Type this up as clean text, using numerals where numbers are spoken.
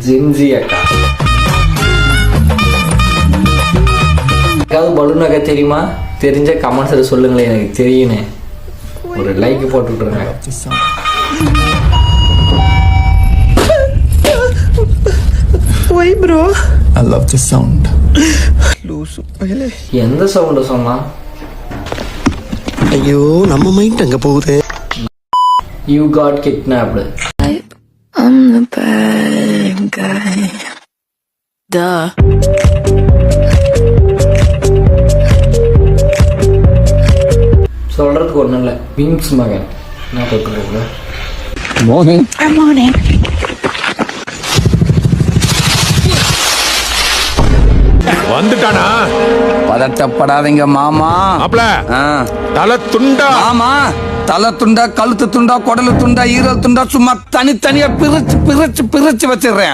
ஜின்ஜி அக்கா. ஏதாவது பலூன் அக்கா தெரியுமா? தெரிஞ்ச கமெண்ட்ஸில் சொல்லுங்களேன், எனக்கு தெரியுன்னு. ஒரு லைக் போட்டு விட்ருங்க. Why bro? I love the sound. லூசு. எந்த சவுண்டு சொன்னா? ஐயோ நம்ம மைண்ட் அங்க போகுது. You got kidnapped. I'm the bad guy. Duh. சொல்றதுக்கு ஒன்றும் இல்லை. விங்ஸ் மகன் என்ன போட்டுருக்கீங்க? Morning. Morning. வந்துட்டானா? பதட்டப்படாதீங்க மாமா. அப்பல தலை துண்டா. ஆமா, தலை துண்டா, கழுத்து துண்டா, குடலு துண்டா, ஈரல் துண்டா, சும்மா தனித்தனியா பிரிச்சு பிரிச்சு பிரிச்சு வச்சிடுறேன்.